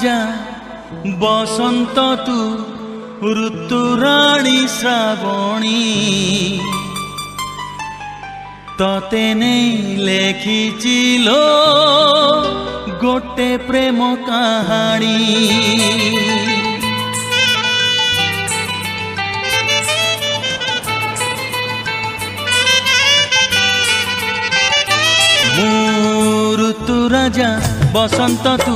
राजा बसंत तू ऋतुराणी श्रावणी तते नहीं लेखिचिलो गोटे प्रेम कहानी। ऋतु राजा बसंत तू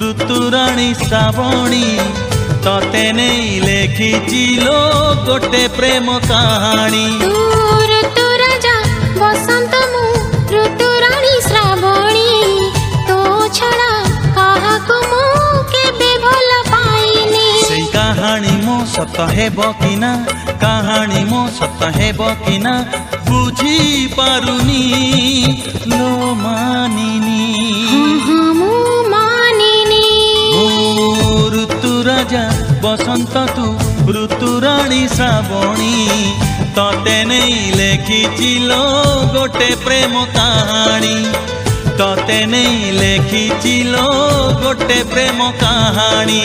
ऋतुराणी श्रावणी तते नहीं लेखिचिलो गोटे प्रेम कहानी। ऋतु राजा बसंत मु ऋतुराणी श्रावणी तो छड़ा काहाकु मु केबे भल पाइनी। से कहानी मो सत हेबो कि ना कहानी मो सत हेबो कि ना बुझी पारुनी लो मानिनी। ऋतु राजा बसंत तू ऋतुराणी श्रावणी तते नहीं लेखिचिलो गोटे प्रेम कहानी। तते नहीं लेखिचिलो गोटे प्रेम कहानी।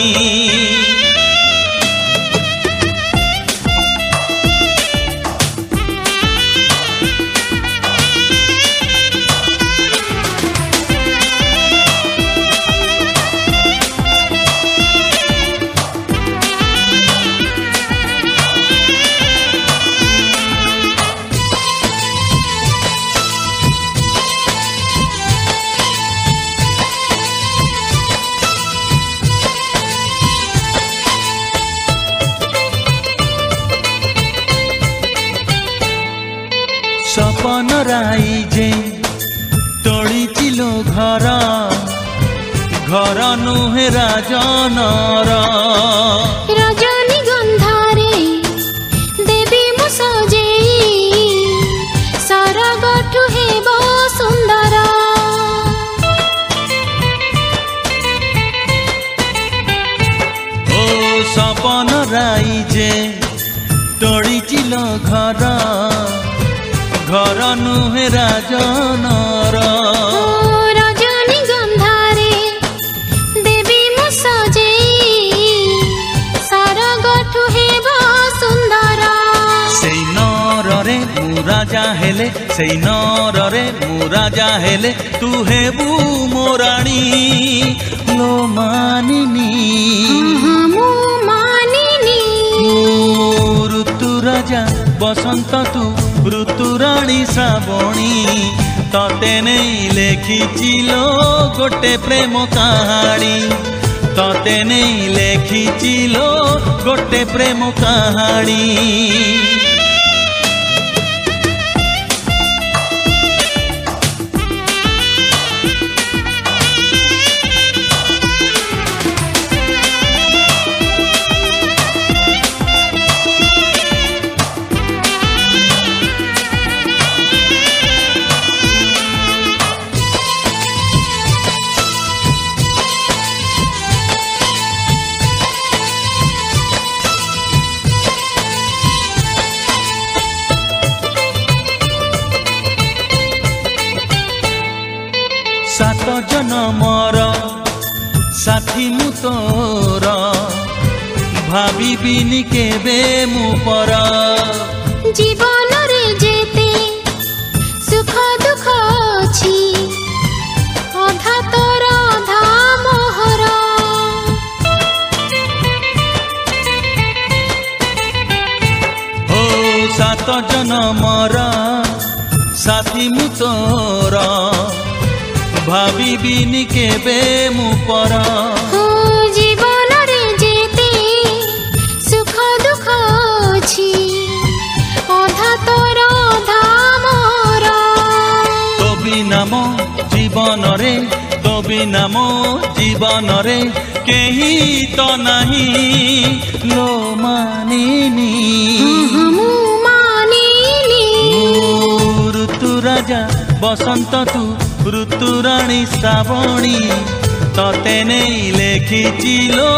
सपन राइजे तोड़िचिलो घर घर नुहे राजनर। रजनी गंधारे देवी मु सजेई सरगठु हेबो सुंदर। ओ सपन राइजे तोड़िचिलो घर घर नुहे राजनर। रजनी गंधारे देवी मु सजेई सरगठु हेबो सुंदर। सेई नररे मु राजा हेले सेई नररे मु राजा हेले तू हेबू मो रानी लो मानिनी। मु मानिनी। ऋतु राजा बसंत तू ऋतुराणी श्रावणी तते नहीं लेखिचिलो गोटे प्रेम कहानी। तते नहीं लेखिचिलो गोटे प्रेम कहानी। सात जनमर साथी मु तोर भाविबिनी केबे मु पर। जीवन रे जेते सुख दुख अछि अधा तोर अधा मोहर। ओ सात जनमर साथी मु तोर भाविबिनी केबे मु पर। जीवन रे जेते सुख दुख अछि अधा तोर अधा मोर। तो बिना मो जीवन रे तो बिना मो जीवन रे केही तो नहीं लो मानिनी। मु मानिनी। ऋतु राजा बसंत तू ऋतुराणी श्रावणी तते नहीं लेखिचिलो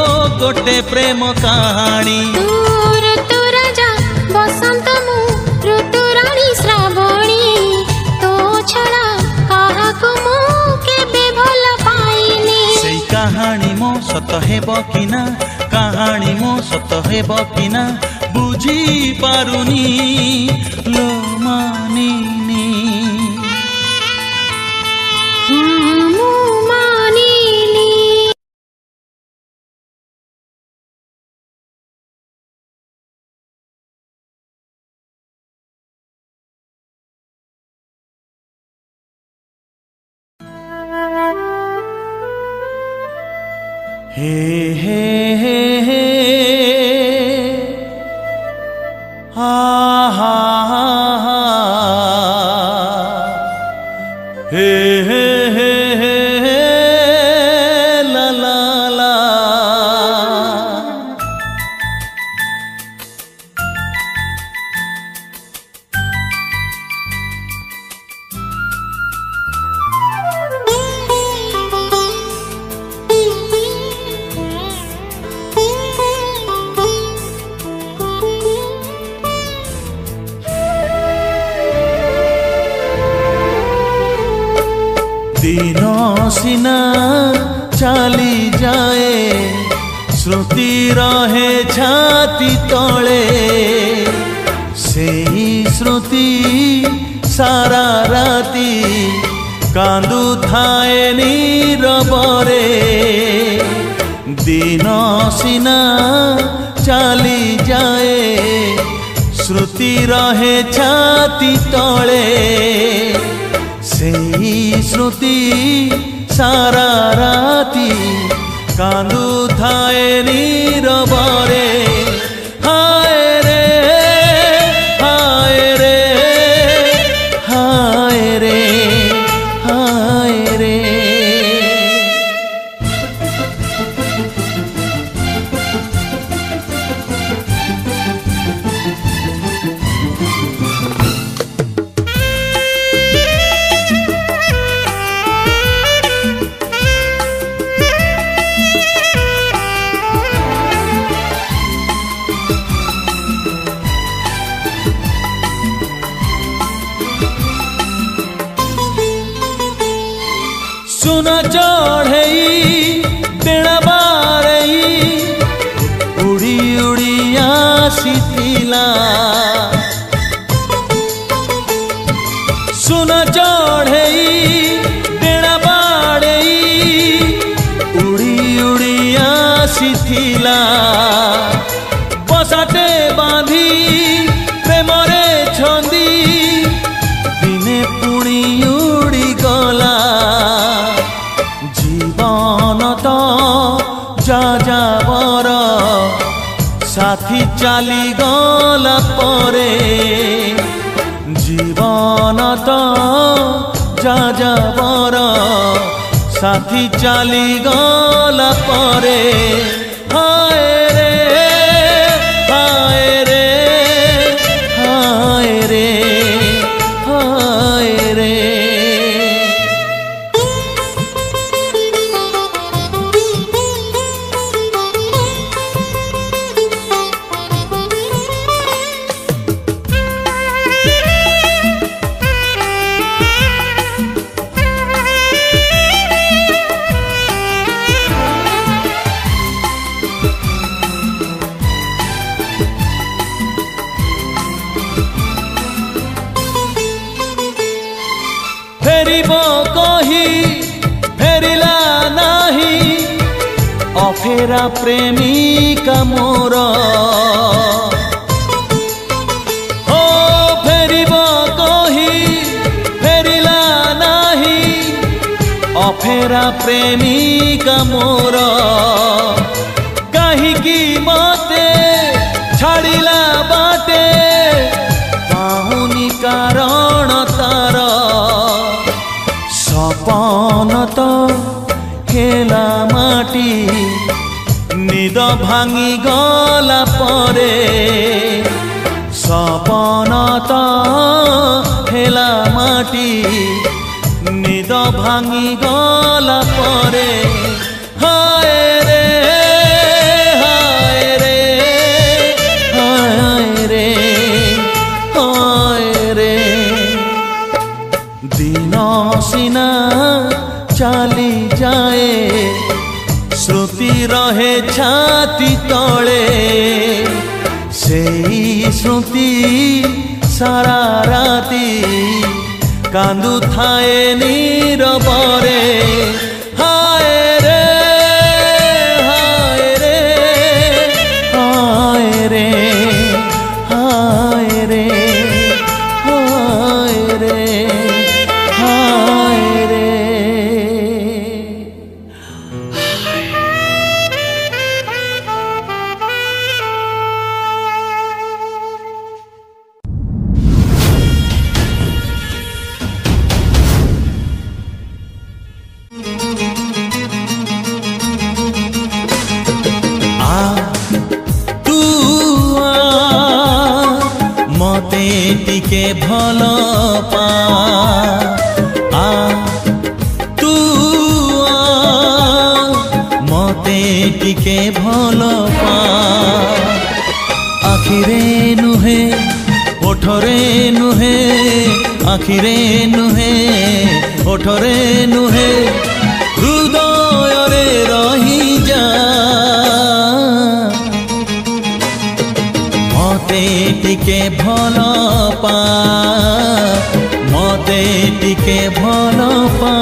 गोटे प्रेम कहानी। ऋतु राजा बसंत मु ऋतुराणी श्रावणी तो छड़ा काहाकु मु केबे भल पाइनी। सेई कहानी मो सत हेब कि ना कहानी मो सत हेब कि ना बुझी पारुनी लो मानिनी ମୁଁ ମାନିଲି। हे हे हे हे हा हा हा हा हे हे हे हे हे ला ला ला दिन सिना चली जाए श्रुति रहे छाती तले से श्रुति सारा राती कांदु थाए नीरबरे दिन सिना चली जाए श्रुति रहे छाती तले से श्रुति सारा राती कांदु थाए नीरबरे हाय रे हाय रे हाय रे हाय रे सुना चढ़े बेड़ा बारई उड़ी उड़ी आसीला सुना चढ़े बेड़ा बारई उड़ी उड़ी आसीला बसाटे बांधी प्रेमरे छंदी दिने पुणी उड़ी गला जाजावर साथी चाली गला परे जीवन तो जाजावर साथी चाली गला परे हाय रे हाय रे हाय रे हाय रे फेरिब कही फेरिला नाही अफेरा प्रेमिका मोर ओ फेरिब कही फेरिला नाही अफेरा प्रेमिका मोर काहीकि मते छाड़िला बाटे पाहुनी कारण तार सपन तो खेला माटी निद भांगी गला परे सपन तो खेला माटी निद भांगी गला परे हाय रे हाय रे हाय रे हाय रे दिन सिना चली जाए श्रुति छाती तले सेई स्मृति सारा राती कांदु थाए नीरबरे हाय रे हाय रे हाय रे हाय रे हाय रे हाय रे मते टिके भल पा तू मते टिके भल पा आखिरे नुहे ओठरे नुहे आखिरे नुहे ओठरे नुहे हृदय रे रही जा मते टिके भल पा मते टिके भल पा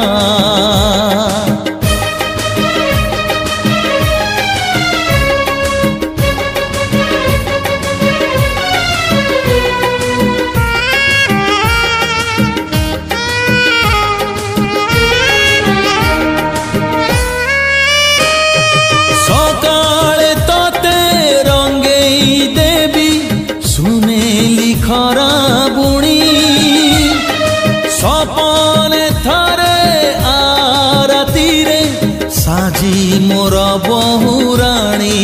सकाळे तते रंगेई देवी सुनेली खरा बुणी सपने थरे आरती रे साजी मोर बहुराणी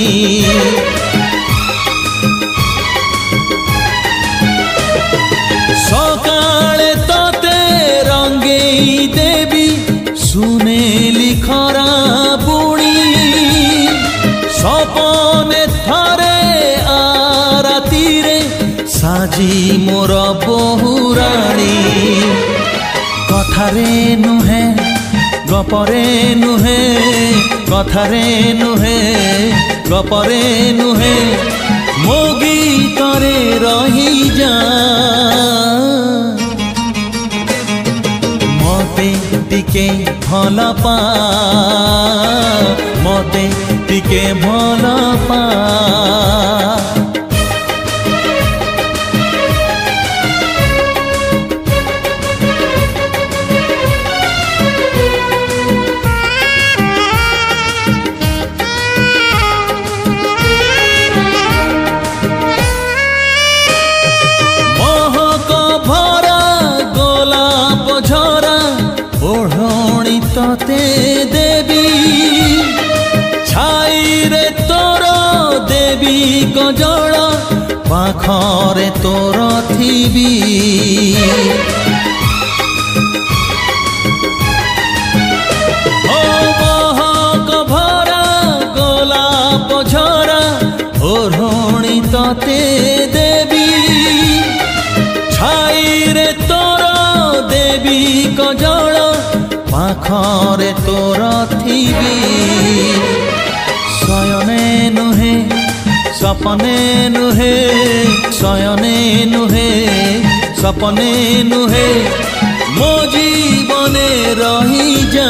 सकाळे तते रंगेई देवी सुनेली खरा बुणी सपने थरे आरती रे साजी मोर बहुराणी कथारे नुहे गपरे नुहे कथारे नुहे गपरे नुहे मो गीतरे रही जा मते टिके भल पा मते टिके भल पा महक भरा गोलाप झरा ओढ़णी तते देवी छाई रे तोर देवी गजल पाखरे तोर थिबी ओ महक भरा गोलाप झरा ओढ़णी तते देवी छाई रे तोर देवी गजल पाखरे तोर थिबी शयने नुहे सपने नुहे शयने नुहे सपने नुहे मो जीवने रही जा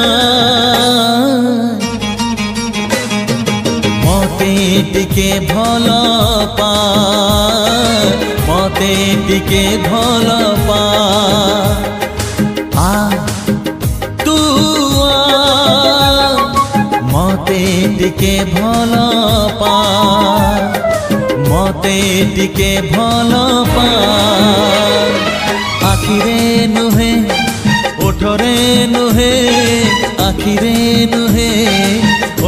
मते टिके भल पा मते टिके भल पा तू मते टिके भल पा मते टिके भल पा आखिरे नुहे ओठरे नुहे आखिरे नुहे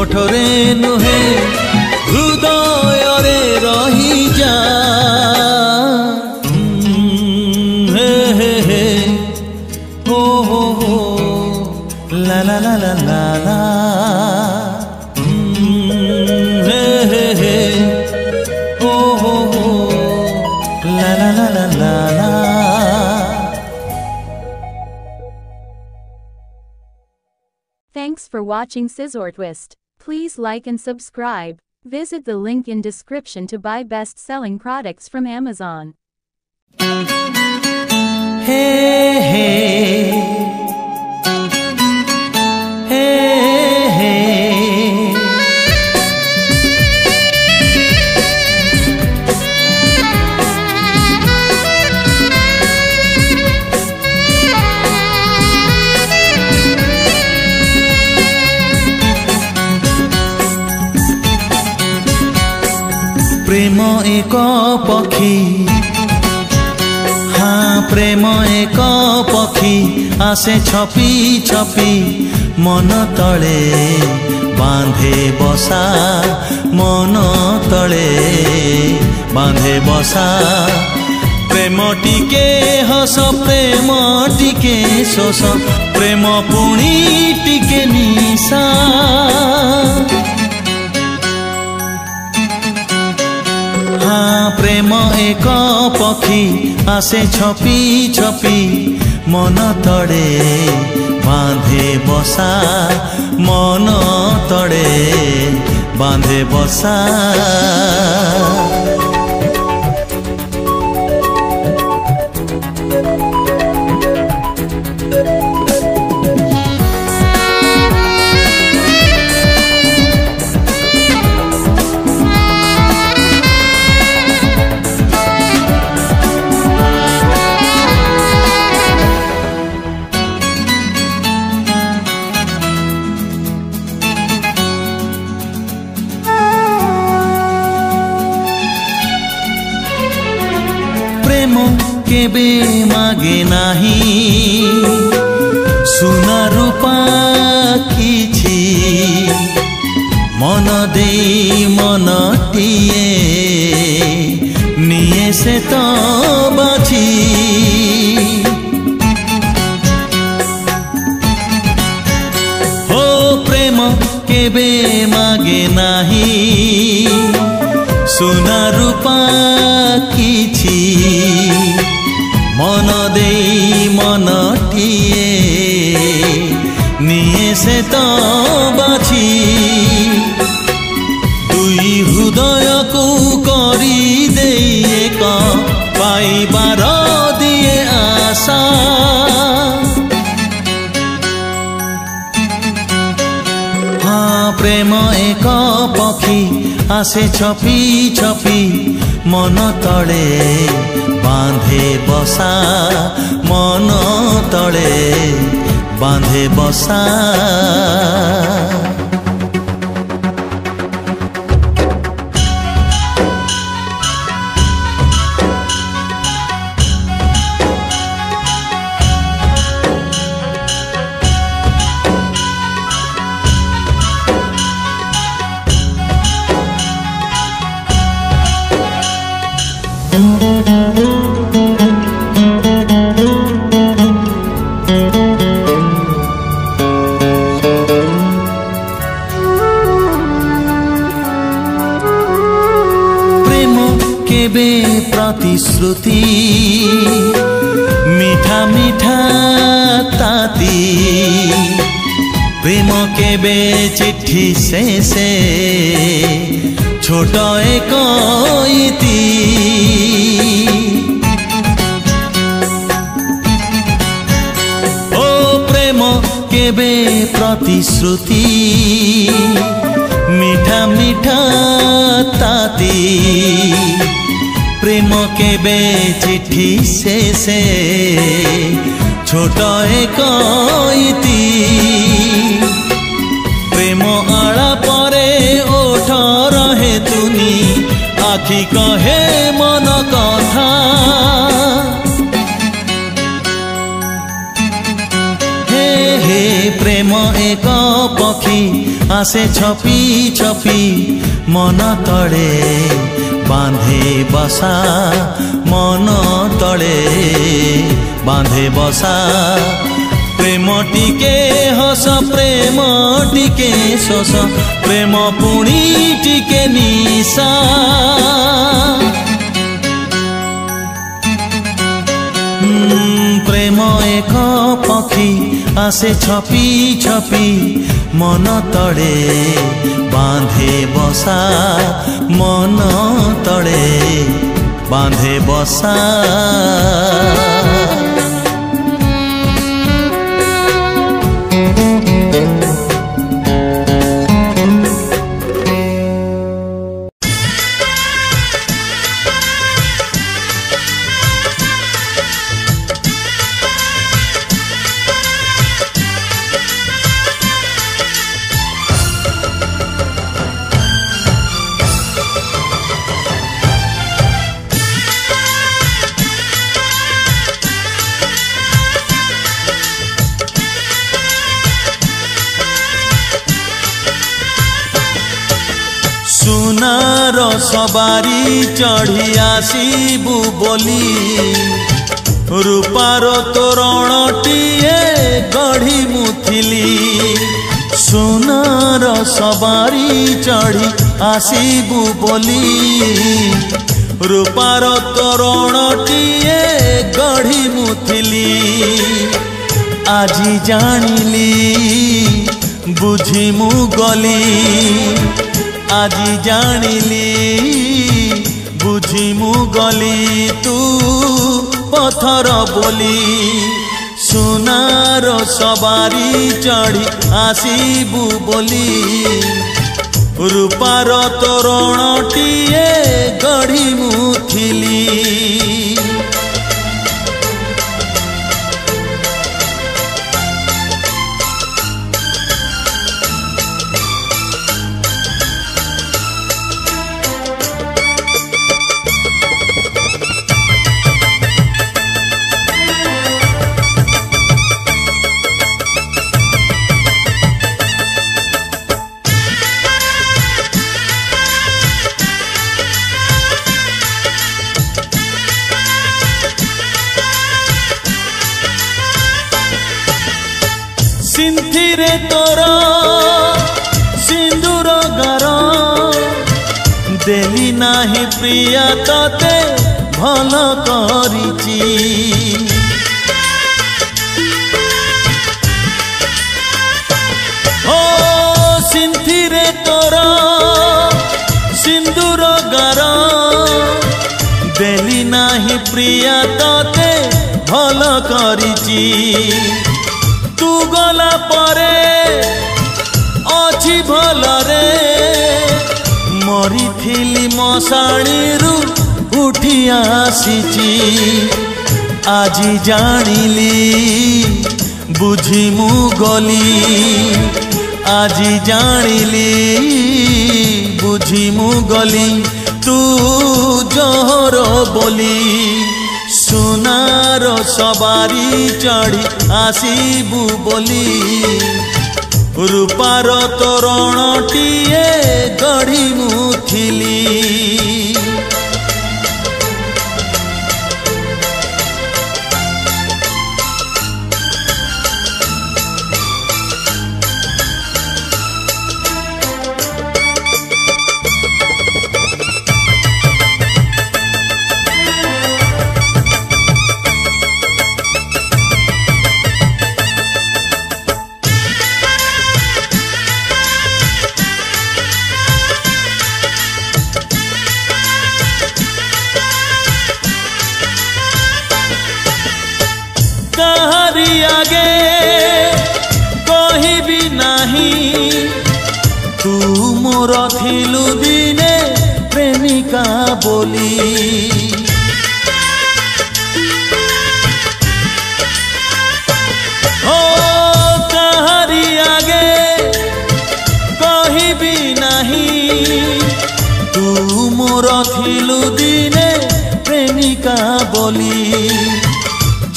ओठरे नुहे हृदय रे रही जा हे हे हे हो ला ला ला ला ला ला हे हे हे हो ला ला ला ला ला ला. Thanks for watching Scissor Twist. Please like and subscribe. Visit the link in description to buy best-selling products from Amazon. Hey, hey. Hey, hey. प्रेम एक पक्षी हाँ प्रेम एक पक्षी आसे छपी छपी मन तले बांधे बसा मन तले बांधे बसा प्रेम टिके हस प्रेम टिके शोष प्रेम पुणी टिके निशा हाँ प्रेम एक पक्षी आसे छपी छपी मन तड़े बांधे बसा मन तड़े बांधे बसा केबे मागे नाही सुना रूपा किछि मन दे मन टिए निये से तो बाछी हो प्रेम केबे मागे नाही सुना रूपा किछि मन दे मन टिए निये से तो बाछी दुई हृदय को करी दे एक पाइबार दिए आशा हाँ प्रेम एक पक्षी आसे छपी छपी मन तले बांधे बसा मन तले बांधे बसा केबे प्रतिश्रुति मीठा मीठा ताती प्रेम केबे चिट्ठी से छोट एक इति ओ प्रेम केबे प्रतिश्रुति मीठा मीठा ताती प्रेम केबे चिट्ठी से छोट एक इति प्रेम आड़ा परे ओठ रहे तुनी आखि कहे मन कथा हे हे प्रेम एक पक्षी आसे छपी छपी मन तड़े बांधे बसा मन तड़े बांधे बसा प्रेम टिके हस प्रेम टिके शोष प्रेम पुणी टिके निशा प्रेम एक पक्षी आसे छपी छपी मन तले बांधे बसा मन तले बांधे बसा सुनार सवारी चढ़ी आसीबू बोली रूपार तोरणटीए गढ़ी मुथिली सुनार सवारी चढ़ी आसीबू बोली रूपार तोरणटीए गढ़ी मुथिली आजी जानिली बुझी मु गली आजी जानिली बुझी मु गली तू पथर बोली सुनार सवारी चढ़ी आसीबू बोली रूपार तोरणटीए गढ़ी मुथिली सिंथिरे तोर सिंदूर गार देली नाही प्रिया तते भल करिची ओ सिंथिरे तोर सिंदूर गार देली नाही प्रिया तते भल करिची तू गला परे अछि भलरे मरी थिली मशाणी रु उठी आसीची आजी जानिली बुझी मु गली आजी जानिली बुझी मु गली तू जहर बोली सुनार सवारी चढ़ी आसीबू बोली रूपार तोरणटीए गढ़ी मुथिली कहारी आगे कहिबी नाही तू मोर थिलु दिने प्रेमिका बोली ओ कहारी आगे कहिबी नाही तू मोर थिलु दिने प्रेमिका बोली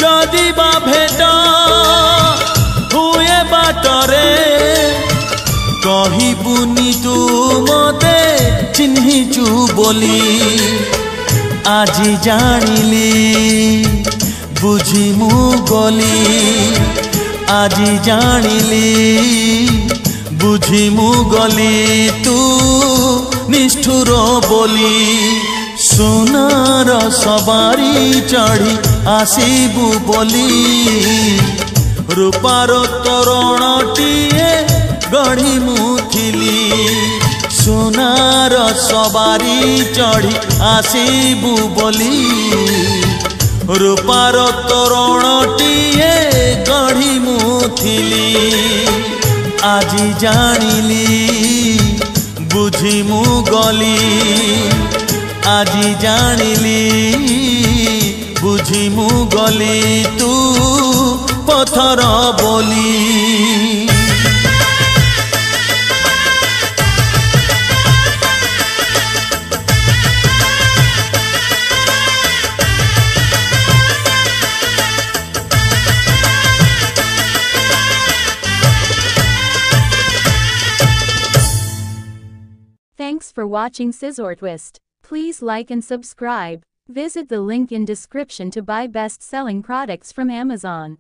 जदि बा भेट हुए बाटरे कहिबुनी तू मते चिन्हिचु बोली आजी जानिली बुझी मु गली आजी जानिली बुझी मु गली तू निष्ठुर बोली सोनार सवारी चढ़ी आसीबू बोली रूपार तोरणटीए गढ़ी मुथिली सोनार सवारी चढ़ी आसीबू बोली रूपार तोरणटीए गढ़ी मुथिली आजी जानिली बुझी मु गली आजी जानिली बुझी मु गली तू पथर बोली Thanks for watching Scissor Twist. Please like and subscribe. Visit the link in description to buy best-selling products from Amazon.